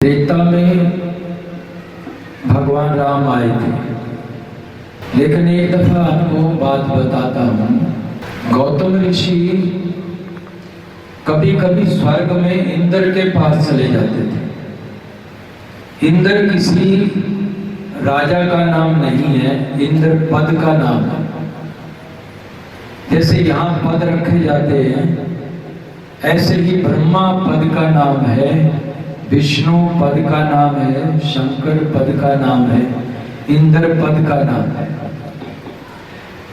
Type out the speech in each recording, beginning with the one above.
त्रेता में भगवान राम आए थे, लेकिन एक दफा आपको बात बताता हूँ। गौतम ऋषि कभी कभी स्वर्ग में इंद्र के पास चले जाते थे। इंद्र किसी राजा का नाम नहीं है, इंद्र पद का नाम है। जैसे यहाँ पद रखे जाते हैं, ऐसे ही ब्रह्मा पद का नाम है, विष्णु पद का नाम है, शंकर पद का नाम है, इंद्र पद का नाम है।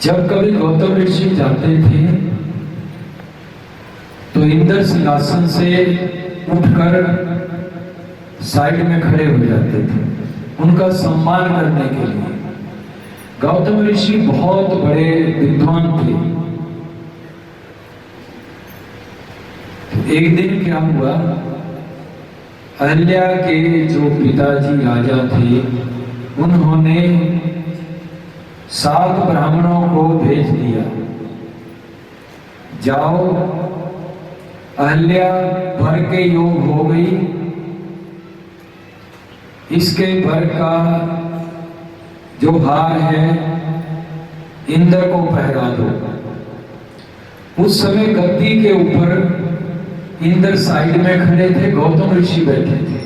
जब कभी गौतम ऋषि जाते थे तो इंद्र सिंहासन से उठकर साइड में खड़े हो जाते थे उनका सम्मान करने के लिए। गौतम ऋषि बहुत बड़े विद्वान थे। तो एक दिन क्या हुआ, अहल्या के जो पिताजी राजा थे उन्होंने 7 ब्राह्मणों को भेज दिया, जाओ अहल्या वर के योग हो गई, इसके वर का जो हार है इंद्र को पहरा दो। उस समय गद्दी के ऊपर इंद्र साइड में खड़े थे, गौतम ऋषि बैठे थे।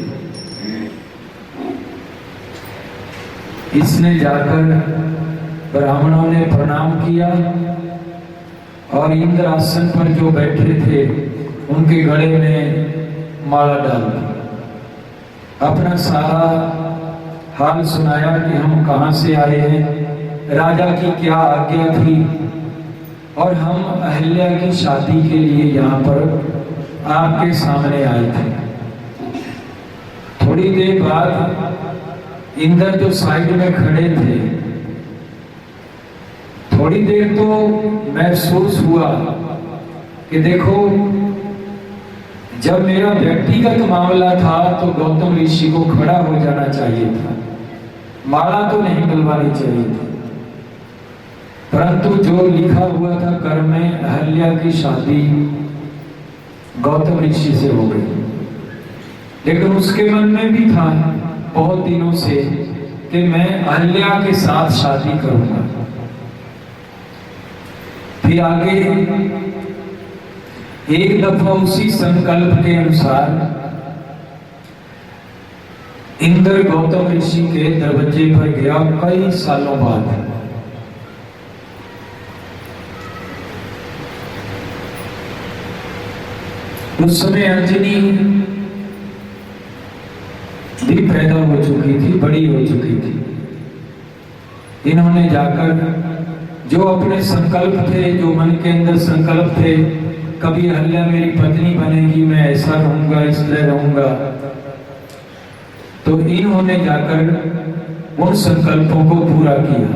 इसने जाकर ब्राह्मणों ने प्रणाम किया और इंद्र आसन पर जो बैठे थे उनके गले में माला डाल दी। अपना सारा हाल सुनाया कि हम कहां से आए हैं, राजा की क्या आज्ञा थी और हम अहल्या की शादी के लिए यहाँ पर आपके सामने आए थे। थोड़ी देर बाद इंद्र जो साइड में खड़े थे, थोड़ी देर तो महसूस हुआ कि देखो, जब मेरा व्यक्तिगत मामला था तो गौतम ऋषि को खड़ा हो जाना चाहिए था, माला तो नहीं डलवानी चाहिए थी। परंतु जो लिखा हुआ था कर में, अहल्या की शादी गौतम ऋषि से हो गई। लेकिन उसके मन में भी था बहुत दिनों से कि मैं अहल्या के साथ शादी करूंगा। फिर आगे एक दफा उसी संकल्प के अनुसार इंद्र गौतम ऋषि के दरवाजे पर गया कई सालों बाद। उस समय अंजनी भी पैदा हो चुकी थी, बड़ी हो चुकी थी। इन्होंने जाकर जो अपने संकल्प थे, जो मन के अंदर संकल्प थे, कभी अहल्या मेरी पत्नी बनेगी, मैं ऐसा रहूंगा, इस तरह रहूंगा, तो इन्होंने जाकर उन संकल्पों को पूरा किया।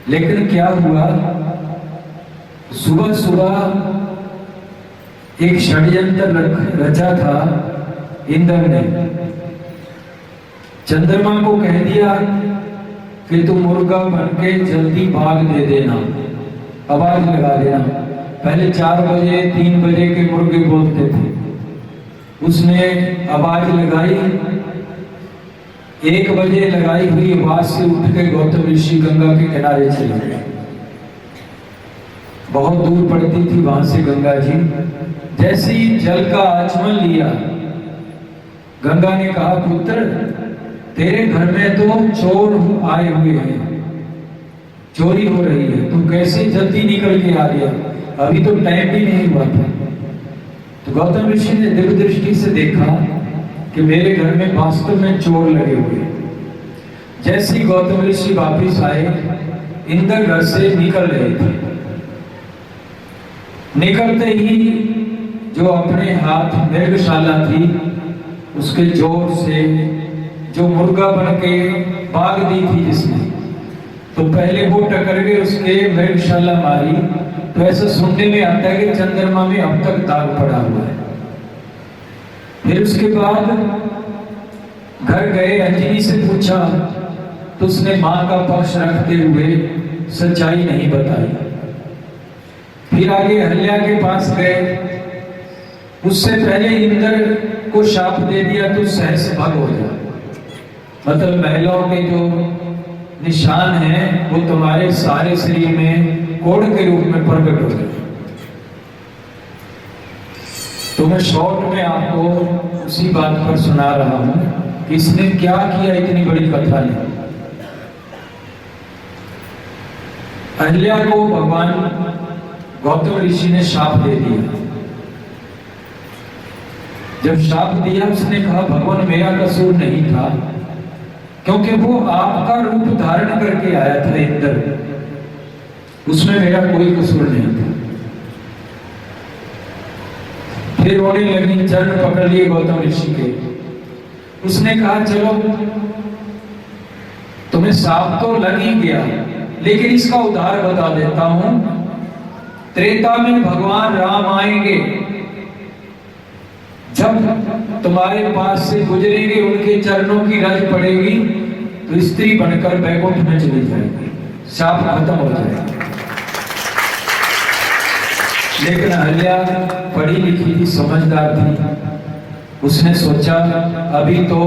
लेकिन क्या हुआ, सुबह सुबह एक षड्यंत्र रचा था इंद्र ने। चंद्रमा को कह दिया कि तुम मुर्गा बनके जल्दी भाग दे देना, आवाज लगा देना। पहले 4 बजे 3 बजे के मुर्गे बोलते थे, उसने आवाज लगाई, 1 बजे लगाई हुई आवाज से उठ के गौतम ऋषि गंगा के किनारे चले गए। बहुत दूर पड़ती थी वहां से गंगा जी। जैसे ही जल का आचमन लिया, गंगा ने कहा, पुत्र तेरे घर में तो चोर आए हुए हैं, चोरी हो रही है, तू कैसे जल्दी निकल के आ गया, अभी तो टाइम भी नहीं हुआ था। तो गौतम ऋषि ने दिव्य दृष्टि से देखा कि मेरे घर में वास्तव में चोर लगे हुए। जैसे ही गौतम ऋषि वापिस आए, इंद्र घर से निकल रहे थे। निकलते ही जो अपने हाथ मृगशाला थी उसके जोर से जो मुर्गा बन के भाग दी थी जिसने, तो पहले वो टकर के उसके मृगशाला मारी। तो ऐसा सुनने में आता है कि चंद्रमा में अब तक दाग पड़ा हुआ है। फिर उसके बाद घर गए, अंजनी से पूछा तो उसने मां का पक्ष रखते हुए सच्चाई नहीं बताई। फिर आगे अहल्या के पास गए, उससे पहले इंद्र को शाप दे दिया तो सहस भंग हो जाए, मतलब महिलाओं के जो निशान हैं वो तुम्हारे सारे शरीर में कोड़ के रूप में प्रकट हो गए। तो मैं शॉर्ट में आपको उसी बात पर सुना रहा हूं कि इसने क्या किया, इतनी बड़ी कथा ने। अहिल्या को भगवान गौतम ऋषि ने शाप दे दिया। जब शाप दिया उसने कहा भगवान मेरा कसूर नहीं था, क्योंकि वो आपका रूप धारण करके आया था इंद्र, उसमें मेरा कोई कसूर नहीं था। फिर रोने लगी, चरण पकड़ लिए गौतम ऋषि के। उसने कहा चलो तुम्हें शाप तो लग ही गया, लेकिन इसका उदाहरण बता देता हूं। त्रेता में भगवान राम आएंगे, जब तुम्हारे पास से गुजरेंगे, उनके चरणों की रज पड़ेगी तो स्त्री बनकर बैकुंठ में चली जाएगी, शाप खत्म हो जाएगा। लेकिन अहिल्या पढ़ी लिखी थी, समझदार थी। उसने सोचा अभी तो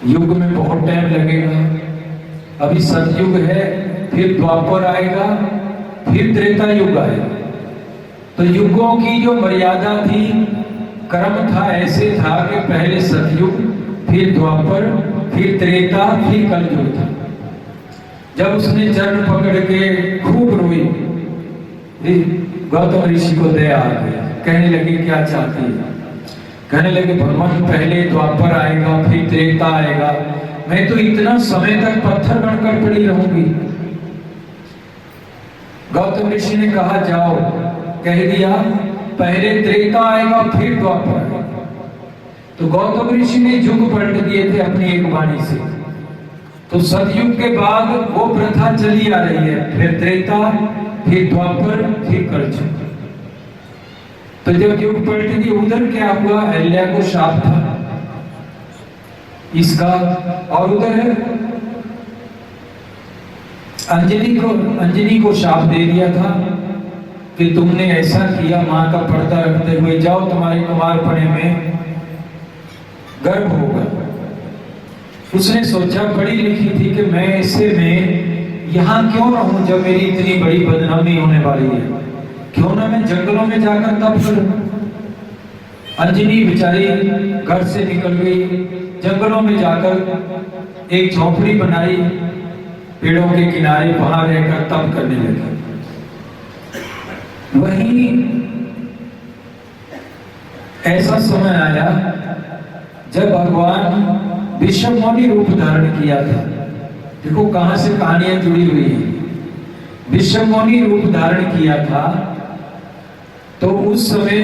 युग में बहुत टाइम लगेगा, अभी सतयुग है, फिर द्वापर आएगा, फिर त्रेता युग आएगा। तो युगों की जो मर्यादा थी, क्रम था, ऐसे था कि पहले सतयुग, फिर द्वापर, फिर त्रेता, फिर कलयुग था। जब उसने चरण पकड़ के खूब रोई, गौतम ऋषि को दया आ गई। कहने लगे क्या चाहती है? कहने लगे भगवान पहले द्वापर आएगा, फिर त्रेता आएगा, मैं तो इतना समय तक पत्थर बनकर पड़ी रहूंगी। गौतम ऋषि ने कहा जाओ, कह दिया पहले त्रेता आएगा फिर द्वापर आएगा। तो गौतम ऋषि ने युग पलट दिए थे अपनी एक वाणी से। तो सतयुग के बाद वो प्रथा चली आ रही है, फिर त्रेता, फिर द्वापर, फिर कलयुग। तो जब युग पलट गई, उधर क्या हुआ, अहिल्या को शाप था इसका, और उधर है अंजनी को शाप दे दिया था कि तुमने ऐसा किया, मां का पर्दा रखते हुए, जाओ तुम्हारे कुमारपणे में गर्भ होगा। उसने सोचा, पढ़ी लिखी थी, कि मैं ऐसे में यहाँ क्यों रहूं जब मेरी इतनी बड़ी बदनामी होने वाली है, क्यों ना मैं जंगलों में जाकर तप करूं। अंजनी बेचारी घर से निकल गई, जंगलों में जाकर एक झोपड़ी बनाई, पेड़ों के किनारे वहां रहकर तप करने लगी। वहीं ऐसा समय आया जब भगवान विश्वमौनी रूप धारण किया था। देखो कहां से कहानियां जुड़ी हुई हैं। विश्वमौनी रूप धारण किया था तो उस समय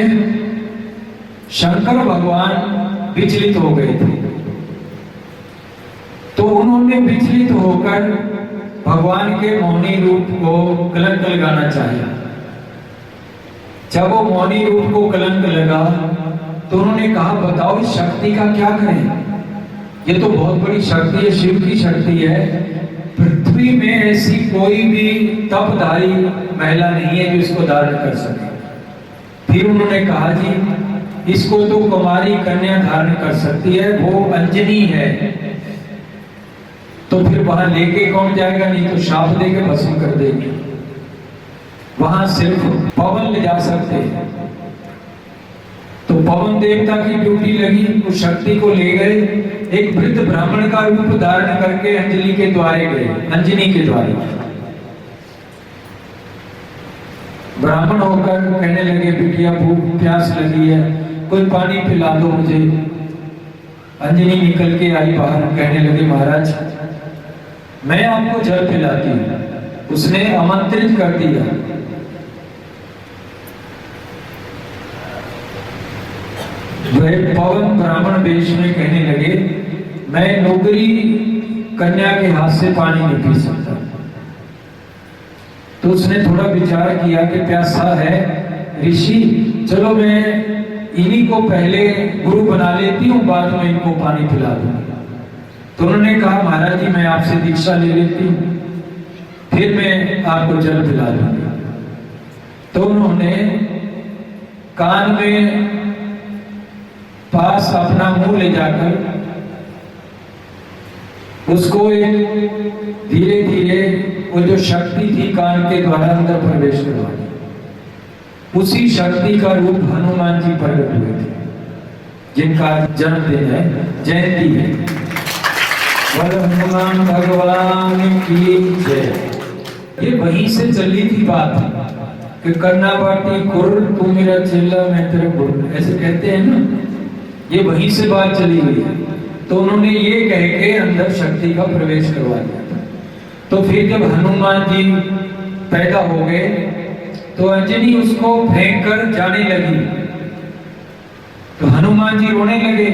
शंकर भगवान विचलित हो गए थे। तो उन्होंने विचलित होकर भगवान के मौनी रूप को कलंक लगाना चाहा। जब वो मौनी रूप को कलंक लगा तो उन्होंने कहा बताओ इस शक्ति का क्या करें, ये तो बहुत बड़ी शक्ति है, शिव की शक्ति है, पृथ्वी में ऐसी कोई भी तपधारी महिला नहीं है जो इसको धारण कर सके। फिर उन्होंने कहा जी इसको तो कुमारी कन्या धारण कर सकती है, वो अंजनी है। तो फिर वहां लेके कौन जाएगा, नहीं तो शाप देके भस्म कर देगी। वहां सिर्फ पवन ले जा सकते हैं। तो पवन देवता की ड्यूटी लगी, उस शक्ति को ले गए, एक वृद्ध ब्राह्मण का रूप धारण करके अंजलि के द्वारे गए, अंजनी के द्वारे। ब्राह्मण होकर कहने लगे बिटिया भूख प्यास लगी है, कोई पानी पिला दो मुझे। अंजनी निकल के आई बाहर, कहने लगे महाराज मैं आपको जल पिलाती हूं। उसने आमंत्रित कर दिया। वह पवन ब्राह्मण वेश में कहने लगे मैं नौकरी कन्या के हाथ से पानी नहीं पी सकता। तो उसने थोड़ा विचार किया कि प्यासा है ऋषि, चलो मैं इन्हीं को पहले गुरु बना लेती हूँ, बाद में इनको पानी पिला दूंगी। तो उन्होंने कहा महाराज जी मैं आपसे दीक्षा ले लेती हूँ, फिर मैं आपको जल पिला दूंगी। तो उन्होंने कान में पास अपना मुंह ले जाकर उसको धीरे धीरे वो जो शक्ति थी कान के द्वारा अंदर प्रवेश करवाई। उसी शक्ति का रूप हनुमान जी प्रकट हुए थे, जिनका जन्मदिन है, जयंती है। बोलो हनुमान भगवान की जय। ये वहीं से चली थी बात कि करना बाटी कुर, तू मेरा चेला मैं तेरा गुरु, ऐसे कहते हैं ना। ये वहीं से बात चली हुई है। तो उन्होंने ये कह के अंदर शक्ति का प्रवेश करवा दिया था। तो फिर जब हनुमान जी पैदा हो गए तो अंजनी उसको फेंक कर जाने लगी। तो हनुमान जी रोने लगे,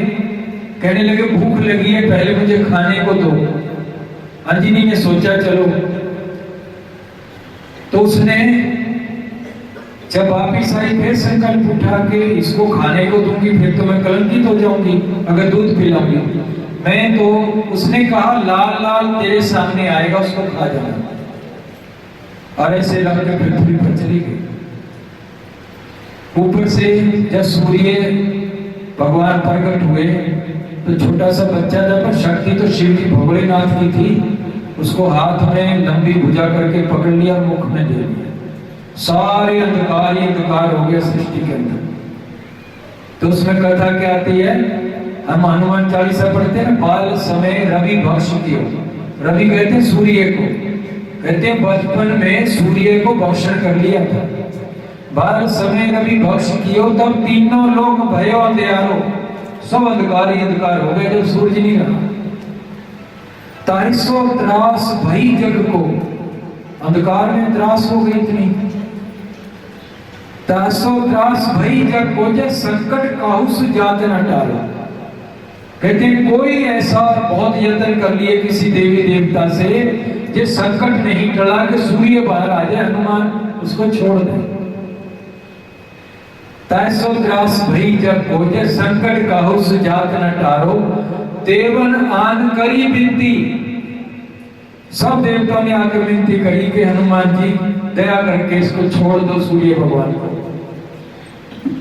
कहने लगे भूख लगी है, पहले मुझे खाने को दो। अंजनी ने सोचा चलो, तो उसने जब वापिस आई फिर संकल्प उठा के इसको खाने को दूंगी फिर तो मैं कलंकित हो जाऊंगी अगर दूध पिलाऊंगी मैं। तो उसने कहा लाल लाल तेरे सामने आएगा, उसको खा जाना। और ऐसे लग के पृथ्वी पर चली गई। ऊपर से जब सूर्य भगवान प्रकट हुए तो छोटा सा बच्चा था, पर शक्ति तो शिव जी भोलेनाथ की थी। उसको हाथ में लंबी भुजा करके पकड़ लिया, मुख में दे दिया। सारे अंधकार ही अंधकार हो गया सृष्टि के अंदर। तो उसमें कथा क्या आती है, हम हनुमान चालीसा पढ़ते हैं, बाल समय रवि भक्ष कियो। रवि कहते हैं सूर्य को, कहते हैं बचपन में सूर्य को भक्षण कर लिया था। बाल समय रवि भक्ष कियो, तब तीनों लोग भयो अंधेरो, सब अंधकार ही अंधकार हो गए जब सूर्य नहीं रहा। ताइसो त्रास भई जग को, अंधकार में त्रास हो गई इतनी। तासो त्रास भई जग को, जे संकट काहुस जात न टालो। कहते हैं कोई ऐसा बहुत यत्न कर लिए किसी देवी देवता से, जे संकट नहीं टला कि सूर्य बाहर आ जाए, हनुमान उसको छोड़ दे। तासो त्रास भई जग को, जे संकट काहुस जात न टारो, देवन आन करी विनती। सब देवताओं ने आकर विनती करी कि हनुमान जी दया करके इसको छोड़ दो सूर्य भगवान को।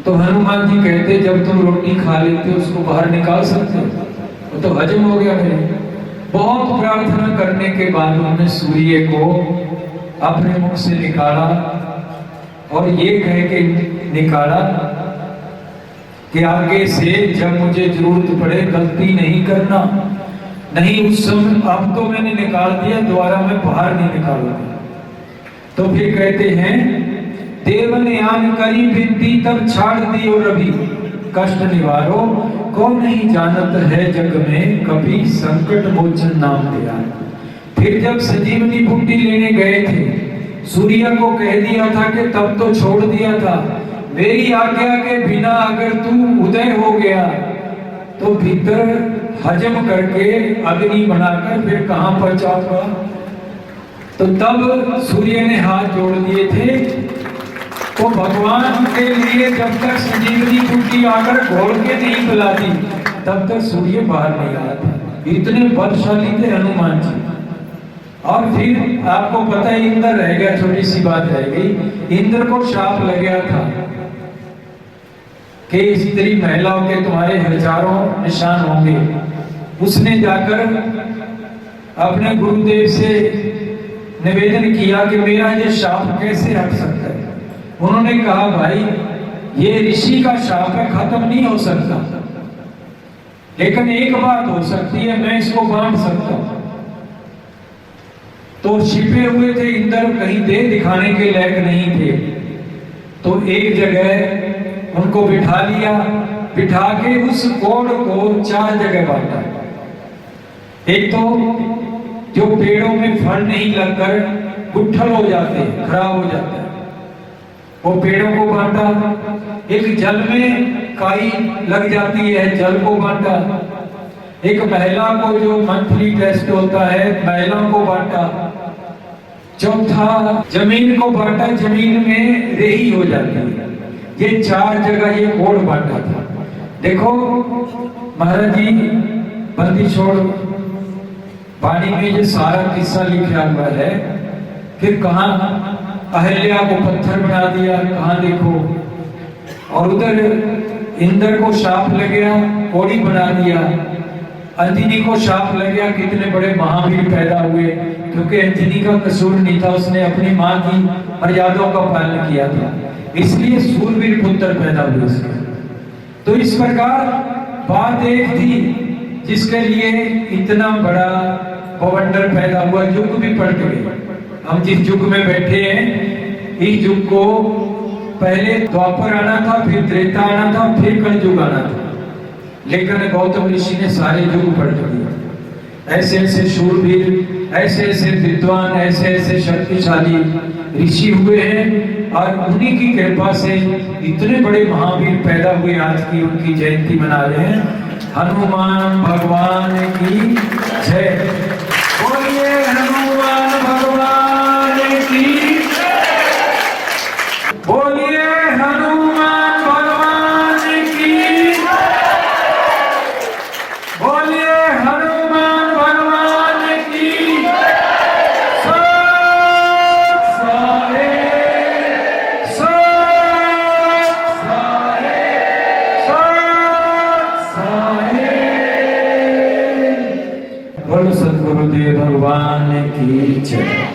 तो हनुमान जी कहते जब तुम रोटी खा लेते उसको बाहर निकाल सकते, वो तो हजम हो गया मेरे। बहुत प्रार्थना करने के बाद उन्होंने सूर्य को अपने मुख से निकाला और ये कह के निकाला कि आगे से जब मुझे जरूरत पड़े गलती नहीं करना, नहीं उस समय अब तो मैंने निकाल दिया, दोबारा मैं बाहर नहीं निकालूंगा। तो फिर कहते हैं देव ने आन करी विनती, तब छाड़ दियो रवि कष्ट निवारो, को नहीं जानत है जग में कभी संकट मोचन नाम दिया। फिर जब संजीवनी बूटी लेने गए थे, सूर्य को कह दिया था कि तब तो छोड़ दिया था, मेरी आज्ञा के बिना अगर तू उदय हो गया तो भीतर हजम करके अग्नि बनाकर फिर कहां पर जाऊंगा। तो तब सूर्य ने हाथ जोड़ दिए थे। तो भगवान के लिए जब तक संजीवनी बूटी आकर घोल के नहीं पिलाती तब तक सूर्य बाहर नहीं आया था। इतने बलशाली थे हनुमान जी। और फिर आपको पता है इंद्र रह गया, छोटी सी बात रह गई। इंद्र को शाप लग गया था कि स्त्री महिलाओं के तुम्हारे हजारों निशान होंगे। उसने जाकर अपने गुरुदेव से निवेदन किया कि मेरा ये शाप कैसे हट सकता है। उन्होंने कहा भाई ये ऋषि का शाप है, खत्म नहीं हो सकता, लेकिन एक बात हो सकती है, मैं इसको बांट सकता हूं। तो छिपे हुए थे इंद्र, कहीं दे दिखाने के लायक नहीं थे। तो एक जगह उनको बिठा लिया, बिठा के उस कोड को 4 जगह बांटा। एक तो जो पेड़ों में फल नहीं लगकर गुठल हो जाते, खराब हो जाता है, वो पेड़ों को बांटा। एक जल में काई लग जाती है, जल को बांटा। एक महिला को जो मंथली टेस्ट होता है, महिलाओं को बांटा। चौथा जमीन को बांटा, जमीन में रेही हो जाती है। ये 4 जगह ये कोड बांटा था। देखो महाराज जी बंदी छोड़ वाणी में ये सारा किस्सा लिखा हुआ है। फिर कहां अहल्या को पत्थर बना दिया, कहां देखो। और उधर इंद्र को शाप लग गया, कोड़ी बना दिया। अंजनी को शाप लग गया, कितने बड़े महावीर पैदा हुए, क्योंकि अंजनी का कसूर नहीं था, उसने अपनी माँ की मर्यादाओं का पालन किया था, इसलिए सूरवीर पुत्र पैदा हुए उसके। तो इस प्रकार बात एक थी जिसके लिए इतना बड़ा बवंडर पैदा हुआ, युग भी पलट गए। हम जिस युग में बैठे हैं, इस युग को पहले द्वापर आना था, फिर त्रेता आना था, फिर कलयुग आना था, लेकिन गौतम ऋषि ने सारे युग पलट दिए। ऐसे ऐसे शूरवीर, ऐसे ऐसे विद्वान, ऐसे ऐसे शक्तिशाली ऋषि हुए हैं, और उन्हीं की कृपा से इतने बड़े महावीर पैदा हुए। आज की उनकी जयंती मना रहे हैं। हनुमान भगवान की जय। बोलिए हनुमान भगवान की, बोलिए हनुमान भगवान की, बोलिए हनुमान भगवान की। बोलो सद्गुरुदेव भगवान की जय।